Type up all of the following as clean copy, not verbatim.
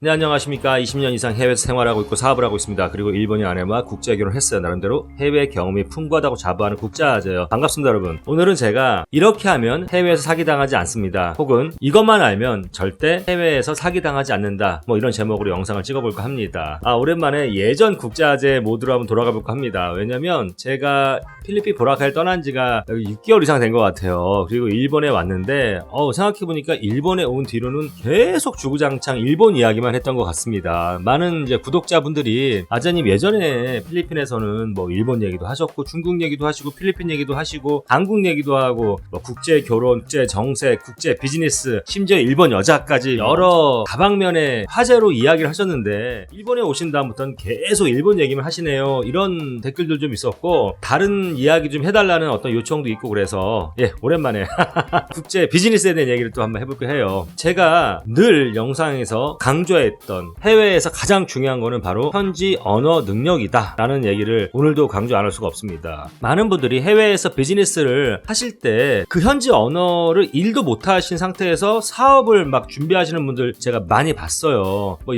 네, 안녕하십니까. 20년 이상 해외에서 생활하고 있고 사업을 하고 있습니다. 그리고 일본인 아내와 국제 결혼했어요. 나름대로 해외 경험이 풍부하다고 자부하는 국제아재요. 반갑습니다, 여러분. 오늘은 제가 이렇게 하면 해외에서 사기당하지 않습니다. 혹은 이것만 알면 절대 해외에서 사기당하지 않는다. 뭐 이런 제목으로 영상을 찍어볼까 합니다. 오랜만에 예전 국제아재 모드로 한번 돌아가볼까 합니다. 왜냐면 제가 필리핀 보라카이를 떠난 지가 6개월 이상 된 것 같아요. 그리고 일본에 왔는데 생각해보니까 일본에 온 뒤로는 계속 주구장창 일본 이야기만 했던 것 같습니다. 많은 이제 구독자분들이 아재님 예전에 필리핀에서는 뭐 일본 얘기도 하셨고 중국 얘기도 하시고 필리핀 얘기도 하시고 한국 얘기도 하고 뭐 국제 결혼, 국제 정세, 국제 비즈니스, 심지어 일본 여자까지 여러 다방면의 화제로 이야기를 하셨는데 일본에 오신 다음부터는 계속 일본 얘기만 하시네요. 이런 댓글들 좀 있었고 다른 이야기 좀 해달라는 어떤 요청도 있고 그래서 오랜만에 국제 비즈니스에 대한 얘기를 또 한번 해볼까 해요. 제가 늘 영상에서 강조했던 해외에서 가장 중요한 거는 바로 현지 언어 능력이다 라는 얘기를 오늘도 강조 안 할 수가 없습니다. 많은 분들이 해외에서 비즈니스를 하실 때 그 현지 언어를 일도 못 하신 상태에서 사업을 막 준비하시는 분들 제가 많이 봤어요. 뭐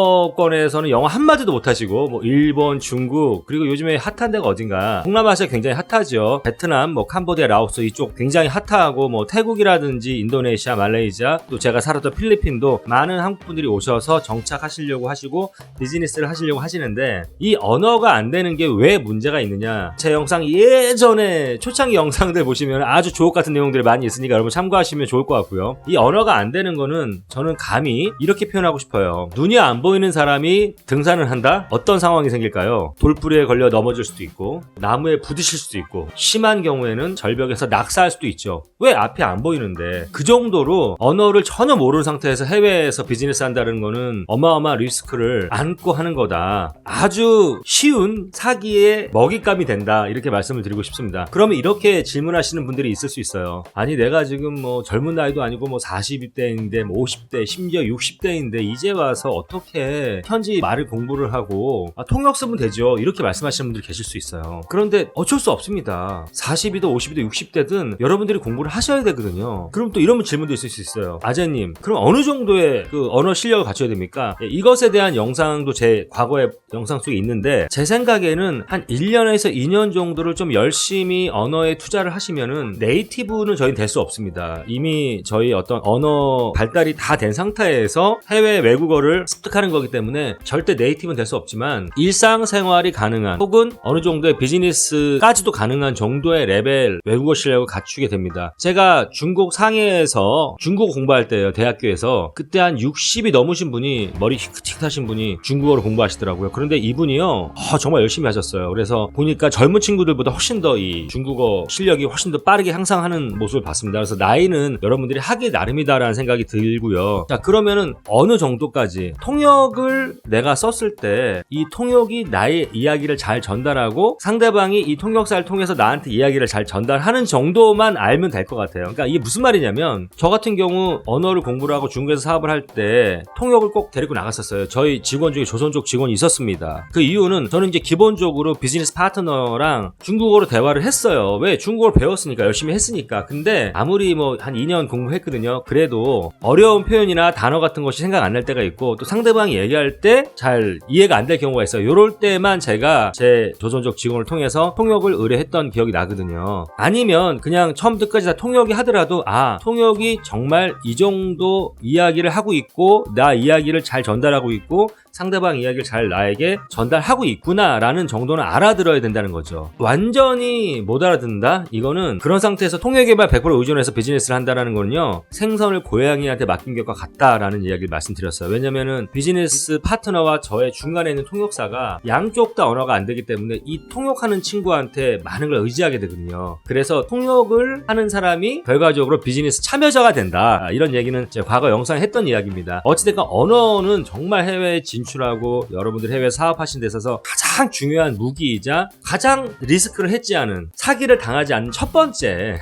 영어권에서는 영어 한마디도 못 하시고 뭐 일본, 중국 그리고 요즘에 핫한 데가 어딘가 동남아시아 굉장히 핫하죠. 베트남, 뭐 캄보디아, 라오스 이쪽 굉장히 핫하고 뭐 태국이라든지 인도네시아, 말레이시아 또 제가 살았던 필리핀도 많은 한국분들이 오셔서 정착하시려고 하시고 비즈니스를 하시려고 하시는데 이 언어가 안 되는 게 왜 문제가 있느냐. 제 영상 예전에 초창기 영상들 보시면 아주 주옥 같은 내용들이 많이 있으니까 여러분 참고하시면 좋을 것 같고요. 이 언어가 안 되는 거는 저는 감히 이렇게 표현하고 싶어요. 눈이 안 보이는 사람이 등산을 한다? 어떤 상황이 생길까요? 돌부리에 걸려 넘어질 수도 있고 나무에 부딪힐 수도 있고 심한 경우에는 절벽에서 낙사할 수도 있죠. 왜 앞이 안 보이는데 그 정도로 언어를 전혀 모르는 상태에서 해외에서 비즈니스 한다는 거는 어마어마한 리스크를 안고 하는 거다. 아주 쉬운 사기의 먹잇감이 된다. 이렇게 말씀을 드리고 싶습니다. 그러면 이렇게 질문하시는 분들이 있을 수 있어요. 아니 내가 지금 뭐 젊은 나이도 아니고 뭐 40대인데 뭐 50대 심지어 60대인데 이제 와서 어떻게 현지 말을 공부를 하고 통역 쓰면 되죠. 이렇게 말씀하시는 분들이 계실 수 있어요. 그런데 어쩔 수 없습니다. 40이든 50이든 60대든 여러분들이 공부를 하셔야 되거든요. 그럼 또 이런 질문도 있을 수 있어요. 아재님 그럼 어느 정도의 그 언어 실력을 갖춰야 됩니까? 이것에 대한 영상도 제 과거의 영상 속에 있는데 제 생각에는 한 1년에서 2년 정도를 좀 열심히 언어에 투자를 하시면은 네이티브는 저희는 될 수 없습니다. 이미 저희 어떤 언어 발달이 다 된 상태에서 해외 외국어를 습득하는 거기 때문에 절대 네이티브는 될 수 없지만 일상생활이 가능한 혹은 어느 정도의 비즈니스까지도 가능한 정도의 레벨 외국어 실력을 갖추게 됩니다. 제가 중국 상해에서 중국어 공부할 때요. 대학교에서 그때 한 60이 넘으신 분이 머리 희끗희끗하신 분이 중국어를 공부하시더라고요. 그런데 이분이요 정말 열심히 하셨어요. 그래서 보니까 젊은 친구들보다 훨씬 더 이 중국어 실력이 훨씬 더 빠르게 향상하는 모습을 봤습니다. 그래서 나이는 여러분들이 하기 나름이다라는 생각이 들고요. 자 그러면은 어느 정도까지 통역을 내가 썼을 때 이 통역이 나의 이야기를 잘 전달하고 상대방이 이 통역사를 통해서 나한테 이야기를 잘 전달하는 정도만 알면 될 것 같아요. 그러니까 이게 무슨 말이냐면 저 같은 경우 언어를 공부를 하고 중국에서 사업을 할 때 통역을 꼭 데리고 나갔었어요. 저희 직원 중에 조선 쪽 직원이 있었습니다. 그 이유는 저는 이제 기본적으로 비즈니스 파트너랑 중국어로 대화를 했어요. 왜? 중국어를 배웠으니까 열심히 했으니까. 근데 아무리 뭐 한 2년 공부했거든요. 그래도 어려운 표현이나 단어 같은 것이 생각 안 날 때가 있고 또 상대방이 얘기할 때 잘 이해가 안 될 경우가 있어요. 요럴 때만 제가 제 조선족 직원을 통해서 통역을 의뢰했던 기억이 나거든요. 아니면 그냥 처음부터 끝까지 다 통역이 하더라도 통역이 정말 이 정도 이야기를 하고 있고 나 이야기를 잘 전달하고 있고 상대방 이야기를 잘 나에게 전달하고 있구나 라는 정도는 알아들어야 된다는 거죠. 완전히 못 알아듣는다? 이거는 그런 상태에서 통역에만 100% 의존해서 비즈니스를 한다는 거는요 생선을 고양이한테 맡긴 것과 같다라는 이야기를 말씀드렸어요. 왜냐면은 비즈니스 파트너와 저의 중간에 있는 통역사가 양쪽 다 언어가 안 되기 때문에 이 통역하는 친구한테 많은 걸 의지하게 되거든요. 그래서 통역을 하는 사람이 결과적으로 비즈니스 참여자가 된다. 이런 얘기는 제가 과거 영상에 했던 이야기입니다. 어찌됐건 언어는 정말 해외에 진출하고 여러분들 해외 사업하신 데 있어서 가장 중요한 무기이자 가장 리스크를 해지하는 사기를 당하지 않는 첫 번째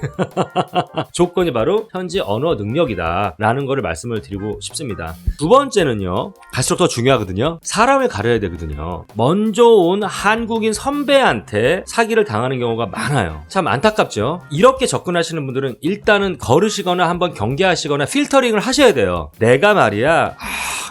조건이 바로 현지 언어 능력이다 라는 거를 말씀을 드리고 싶습니다. 두 번째는요 갈수록 더 중요하거든요. 사람을 가려야 되거든요. 먼저 온 한국인 선배한테 사기를 당하는 경우가 많아요. 참 안타깝죠. 이렇게 접근하시는 분들은 일단은 걸으시거나 한번 경계하시거나 필터링을 하셔야 돼요. 내가 말이야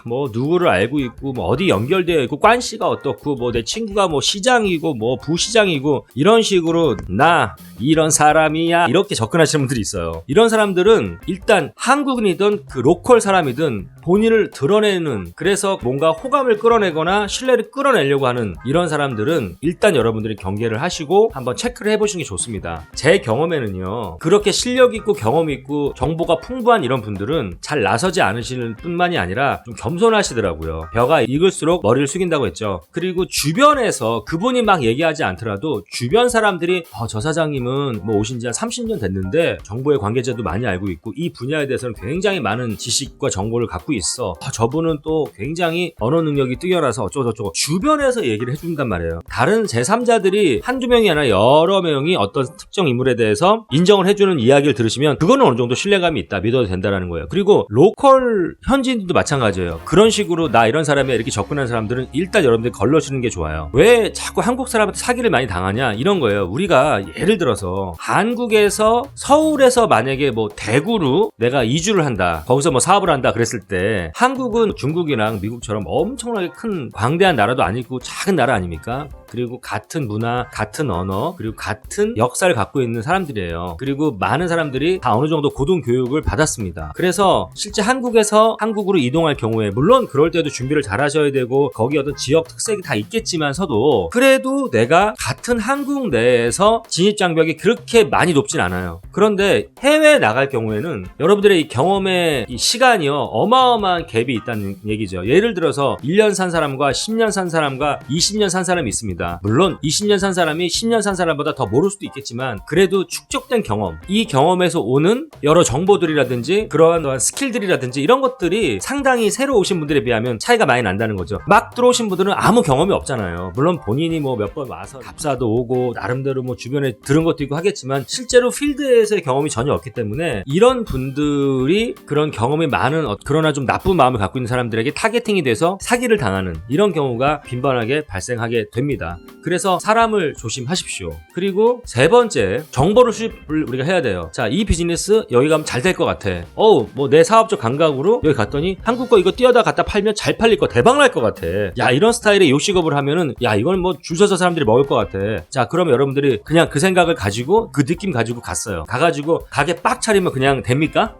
뭐 누구를 알고 있고 뭐 어디 연결되어 있고 관시가 어떻고 뭐 내 친구가 뭐 시장이고 뭐 부시장이고 이런 식으로 나 이런 사람이야 이렇게 접근하시는 분들이 있어요. 이런 사람들은 일단 한국인이든 그 로컬 사람이든 본인을 드러내는, 그래서 뭔가 호감을 끌어내거나 신뢰를 끌어내려고 하는 이런 사람들은 일단 여러분들이 경계를 하시고 한번 체크를 해보시는 게 좋습니다. 제 경험에는요, 그렇게 실력 있고 경험 있고 정보가 풍부한 이런 분들은 잘 나서지 않으시는 뿐만이 아니라 좀 겸손하시더라고요. 벼가 익을수록 머리를 숙인다고 했죠. 그리고 주변에서 그분이 막 얘기하지 않더라도 주변 사람들이 저 사장님은 뭐 오신 지 한 30년 됐는데 정보의 관계자도 많이 알고 있고 이 분야에 대해서는 굉장히 많은 지식과 정보를 갖고 있어. 저분은 또 굉장히 언어 능력이 뛰어나서 어쩌고저쩌고 주변에서 얘기를 해준단 말이에요. 다른 제3자들이 한두 명이 아니라 여러 명이 어떤 특정 인물에 대해서 인정을 해주는 이야기를 들으시면 그거는 어느 정도 신뢰감이 있다, 믿어도 된다라는 거예요. 그리고 로컬 현지인들도 마찬가지예요. 그런 식으로 나 이런 사람에 이렇게 접근하는 사람들은 일단 여러분들이 걸러주는 게 좋아요. 왜 자꾸 한국 사람한테 사기를 많이 당하냐 이런 거예요. 우리가 예를 들어서 한국에서 서울에서 만약에 뭐 대구로 내가 이주를 한다, 거기서 뭐 사업을 한다 그랬을 때 한국은 중국이랑 미국처럼 엄청나게 큰 광대한 나라도 아니고 작은 나라 아닙니까? 그리고 같은 문화, 같은 언어, 그리고 같은 역사를 갖고 있는 사람들이에요. 그리고 많은 사람들이 다 어느 정도 고등교육을 받았습니다. 그래서 실제 한국에서 한국으로 이동할 경우에 물론 그럴 때도 준비를 잘 하셔야 되고 거기 어떤 지역 특색이 다 있겠지만서도 그래도 내가 같은 한국 내에서 진입장벽이 그렇게 많이 높진 않아요. 그런데 해외에 나갈 경우에는 여러분들의 이 경험의 이 시간이요, 어마어마한 갭이 있다는 얘기죠. 예를 들어서 1년 산 사람과 10년 산 사람과 20년 산 사람이 있습니다. 물론 20년 산 사람이 10년 산 사람보다 더 모를 수도 있겠지만 그래도 축적된 경험, 이 경험에서 오는 여러 정보들이라든지 그러한 스킬들이라든지 이런 것들이 상당히 새로 오신 분들에 비하면 차이가 많이 난다는 거죠. 막 들어오신 분들은 아무 경험이 없잖아요. 물론 본인이 뭐 몇 번 와서 답사도 오고 나름대로 뭐 주변에 들은 것도 있고 하겠지만 실제로 필드에서의 경험이 전혀 없기 때문에 이런 분들이 그런 경험이 많은 그러나 좀 나쁜 마음을 갖고 있는 사람들에게 타겟팅이 돼서 사기를 당하는 이런 경우가 빈번하게 발생하게 됩니다. 그래서 사람을 조심하십시오. 그리고 세 번째, 정보를 수집을 우리가 해야 돼요. 자, 이 비즈니스 여기 가면 잘 될 것 같아. 뭐 내 사업적 감각으로 여기 갔더니 한국 거 이거 띄어다 갖다 팔면 잘 팔릴 거, 대박 날 것 같아. 야, 이런 스타일의 요식업을 하면은 야, 이건 뭐 줄 서서 사람들이 먹을 것 같아. 자, 그럼 여러분들이 그냥 그 생각을 가지고 그 느낌 가지고 갔어요. 가가지고 가게 빡 차리면 그냥 됩니까?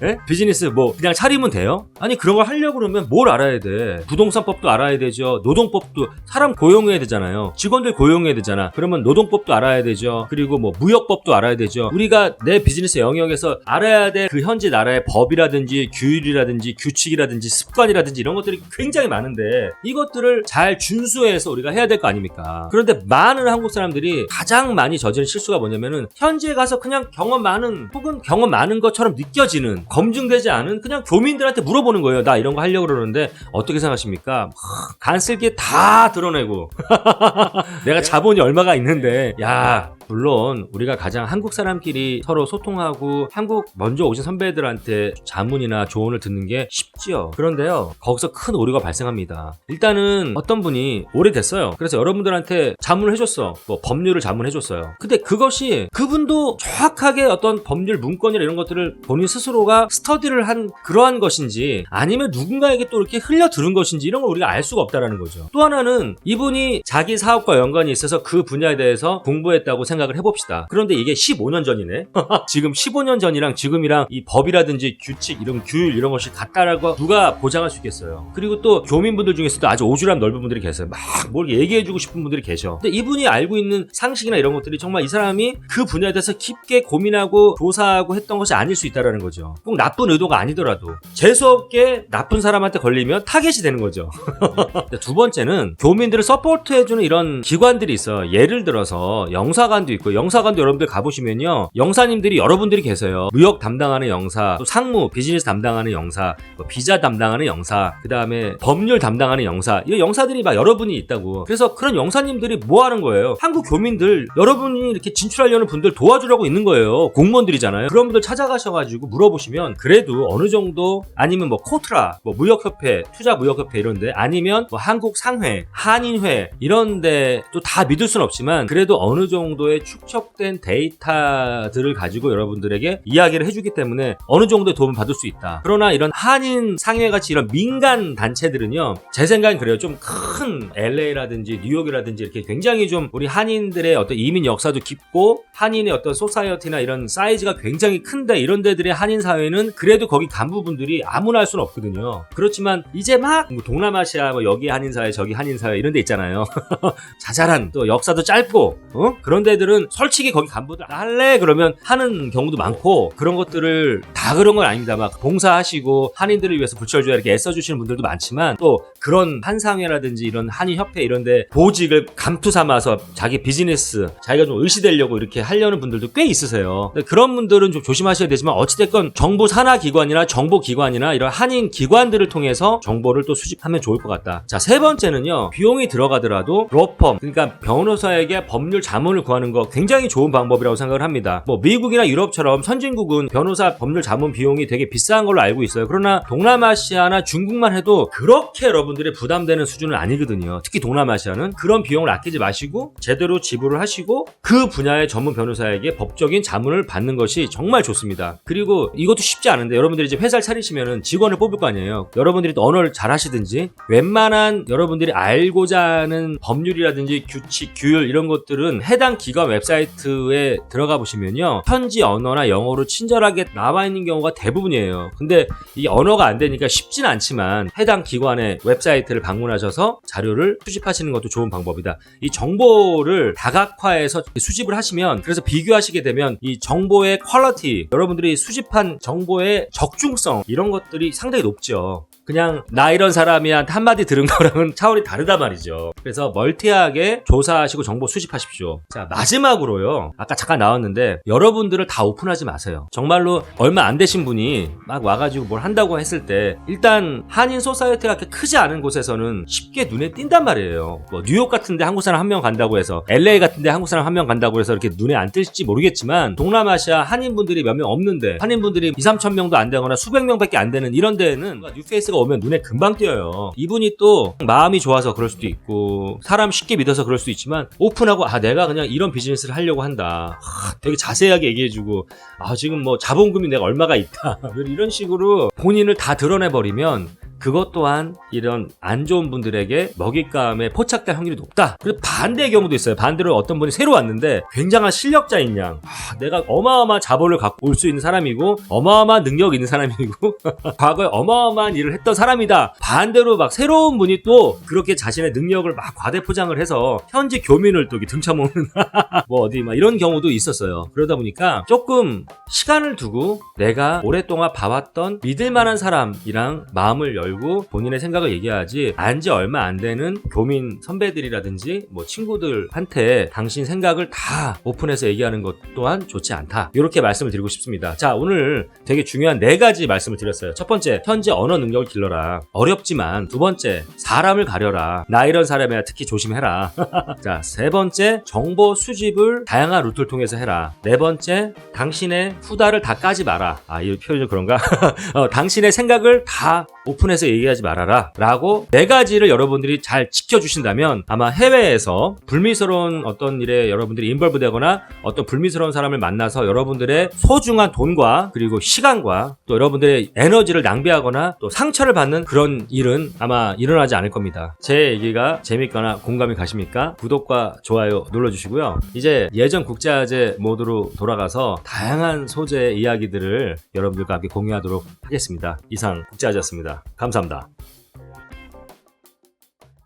네? 비즈니스 뭐 그냥 차리면 돼요? 아니, 그런 걸 하려고 그러면 뭘 알아야 돼? 부동산법도 알아야 되죠. 노동법도, 사람 고용해야 되잖아요. 직원들 고용해야 되잖아. 그러면 노동법도 알아야 되죠. 그리고 뭐 무역법도 알아야 되죠. 우리가 내 비즈니스 영역에서 알아야 될 그 현지 나라의 법이라든지 규율이라든지 규칙이라든지 습관이라든지 이런 것들이 굉장히 많은데 이것들을 잘 준수해서 우리가 해야 될 거 아닙니까? 그런데 많은 한국 사람들이 가장 많이 저지른 실수가 뭐냐면은 현지에 가서 그냥 경험 많은 혹은 경험 많은 것처럼 느껴지는, 검증되지 않은 그냥 교민들한테 물어보는 거예요. 나 이런 거 하려고 그러는데 어떻게 생각하십니까? 간쓸게 다 드러내고 내가 자본이 얼마가 있는데, 야, 물론 우리가 가장 한국 사람끼리 서로 소통하고 한국 먼저 오신 선배들한테 자문이나 조언을 듣는 게 쉽지요. 그런데요, 거기서 큰 오류가 발생합니다. 일단은 어떤 분이 오래됐어요. 그래서 여러분들한테 자문을 해줬어. 뭐 법률을 자문해줬어요. 근데 그것이 그분도 정확하게 어떤 법률 문건이나 이런 것들을 본인 스스로가 스터디를 한 그러한 것인지 아니면 누군가에게 또 이렇게 흘려 들은 것인지 이런 걸 우리가 알 수가 없다라는 거죠. 또 하나는 이분이 자기 사업과 연관이 있어서 그 분야에 대해서 공부했다고 생각을 해봅시다. 그런데 이게 15년 전이네. 지금 15년 전이랑 지금이랑 이 법이라든지 규칙, 이런 규율 이런 것이 같다라고 누가 보장할 수 있겠어요. 그리고 또 교민분들 중에서도 아주 오주람 넓은 분들이 계세요. 막 뭘 얘기해주고 싶은 분들이 계셔. 근데 이분이 알고 있는 상식이나 이런 것들이 정말 이 사람이 그 분야에 대해서 깊게 고민하고 조사하고 했던 것이 아닐 수 있다라는 거죠. 꼭 나쁜 의도가 아니더라도 재수없게 나쁜 사람한테 걸리면 타겟이 되는 거죠. 두 번째는 교민들을 서포트해주는 이런 기관들이 있어요. 예를 들어서 영사관도 있고, 영사관도 여러분들 가보시면요, 영사님들이 여러분들이 계세요. 무역 담당하는 영사, 또 상무, 비즈니스 담당하는 영사, 비자 담당하는 영사, 그 다음에 법률 담당하는 영사, 이 영사들이 막 여러분이 있다고. 그래서 그런 영사님들이 뭐 하는 거예요? 한국 교민들, 여러분이 이렇게 진출하려는 분들 도와주려고 있는 거예요. 공무원들이잖아요. 그런 분들 찾아가셔가지고 물어보시면 그래도 어느 정도, 아니면 뭐 코트라, 뭐 무역협회, 투자무역협회 이런데, 아니면 뭐 한국 상회, 한인회 이런데 또 다 믿을 순 없지만 그래도 어느 정도의 정도의 축적된 데이터들을 가지고 여러분들에게 이야기를 해주기 때문에 어느 정도의 도움을 받을 수 있다. 그러나 이런 한인 상회같이 이런 민간 단체들은요, 제 생각엔 그래요. 좀 큰 LA라든지 뉴욕이라든지 이렇게 굉장히 좀 우리 한인들의 어떤 이민 역사도 깊고 한인의 어떤 소사이어티나 이런 사이즈가 굉장히 큰데, 이런 데들의 한인 사회는 그래도 거기 간부분들이 아무나 할 수는 없거든요. 그렇지만 이제 막 동남아시아 뭐 여기 한인 사회 저기 한인 사회 이런 데 있잖아요. 자잘한 또 역사도 짧고 그런 데들은 솔직히 거기 간부들 할래 그러면 하는 경우도 많고, 그런 것들을 다 그런 건 아닙니다. 막 봉사하시고 한인들을 위해서 불철주야 이렇게 애써주시는 분들도 많지만, 또 그런 한상회라든지 이런 한인협회 이런 데 보직을 감투 삼아서 자기 비즈니스 자기가 좀 의시되려고 이렇게 하려는 분들도 꽤 있으세요. 근데 그런 분들은 좀 조심하셔야 되지만, 어찌됐건 정부 산하기관이나 정보기관이나 이런 한인 기관들을 통해서 정보를 또 수집하면 좋을 것 같다. 자, 세 번째는요, 비용이 들어가더라도 로펌, 그러니까 변호사에게 법률 자문을 구하는 거 굉장히 좋은 방법이라고 생각을 합니다. 뭐 미국이나 유럽처럼 선진국은 변호사 법률 자문 비용이 되게 비싼 걸로 알고 있어요. 그러나 동남아시아나 중국만 해도 그렇게 여러분들의 부담되는 수준은 아니거든요. 특히 동남아시아는 그런 비용을 아끼지 마시고 제대로 지불을 하시고 그 분야의 전문 변호사에게 법적인 자문을 받는 것이 정말 좋습니다. 그리고 이것도 쉽지 않은데, 여러분들이 이제 회사를 차리시면은 직원을 뽑을 거 아니에요. 여러분들이 또 언어를 잘 하시든지 웬만한 여러분들이 알고자 하는 법률이라든지 규칙, 규율 이런 것들은 해당 기관 웹사이트에 들어가 보시면요, 현지 언어나 영어로 친절하게 나와 있는 경우가 대부분이에요. 근데 이 언어가 안 되니까 쉽진 않지만 해당 기관의 웹사이트를 방문하셔서 자료를 수집하시는 것도 좋은 방법이다. 이 정보를 다각화해서 수집을 하시면, 그래서 비교하시게 되면 이 정보의 퀄리티, 여러분들이 수집한 정보의 적중성 이런 것들이 상당히 높죠. 그냥 나 이런 사람이한테 한마디 들은 거랑은 차원이 다르단 말이죠. 그래서 멀티하게 조사하시고 정보 수집하십시오. 자, 마지막으로요, 아까 잠깐 나왔는데 여러분들을 다 오픈하지 마세요. 정말로 얼마 안 되신 분이 막 와가지고 뭘 한다고 했을 때, 일단 한인 소사이어티가 그렇게 크지 않은 곳에서는 쉽게 눈에 띈단 말이에요. 뭐 뉴욕 같은데 한국 사람 한 명 간다고 해서, LA 같은데 한국 사람 한 명 간다고 해서 이렇게 눈에 안 뜰지 모르겠지만, 동남아시아 한인분들이 몇 명 없는데, 한인분들이 2-3천 명도 안 되거나 수백 명밖에 안 되는 이런 데는 뉴페이스가 오면 눈에 금방 띄어요. 이분이 또 마음이 좋아서 그럴 수도 있고 사람 쉽게 믿어서 그럴 수도 있지만, 오픈하고 내가 그냥 이런 비즈니스를 하려고 한다, 되게 자세하게 얘기해주고, 지금 뭐 자본금이 내가 얼마가 있다 이런 식으로 본인을 다 드러내버리면, 그것 또한 이런 안 좋은 분들에게 먹잇감에 포착될 확률이 높다. 그리고 반대의 경우도 있어요. 반대로 어떤 분이 새로 왔는데 굉장한 실력자인 양, 내가 어마어마한 자본을 갖고 올 수 있는 사람이고 어마어마한 능력이 있는 사람이고 과거에 어마어마한 일을 했던 사람이다. 반대로 막 새로운 분이 또 그렇게 자신의 능력을 막 과대포장을 해서 현지 교민을 또 등쳐먹는 뭐 어디 막 이런 경우도 있었어요. 그러다 보니까 조금 시간을 두고 내가 오랫동안 봐왔던 믿을만한 사람이랑 마음을 열고 본인의 생각을 얘기하지, 안지 얼마 안 되는 교민 선배들이라든지 뭐 친구들한테 당신 생각을 다 오픈해서 얘기하는 것 또한 좋지 않다. 이렇게 말씀을 드리고 싶습니다. 자, 오늘 되게 중요한 4가지 말씀을 드렸어요. 첫 번째, 현재 언어 능력을 길러라. 어렵지만. 두 번째, 사람을 가려라. 나 이런 사람이야 특히 조심해라. 자, 세 번째, 정보 수집을 다양한 루트를 통해서 해라. 네 번째, 당신의 후다를 다 까지 마라. 이 표현이 좀 그런가? 당신의 생각을 다 오픈해서 얘기하지 말아라 라고 4가지를 여러분들이 잘 지켜주신다면, 아마 해외에서 불미스러운 어떤 일에 여러분들이 인벌브 되거나 어떤 불미스러운 사람을 만나서 여러분들의 소중한 돈과 그리고 시간과 또 여러분들의 에너지를 낭비하거나 또 상처를 받는 그런 일은 아마 일어나지 않을 겁니다. 제 얘기가 재밌거나 공감이 가십니까? 구독과 좋아요 눌러주시고요. 이제 예전 국제화제 모드로 돌아가서 다양한 소재의 이야기들을 여러분들과 함께 공유하도록 하겠습니다. 이상 국제화제였습니다. 감사합니다.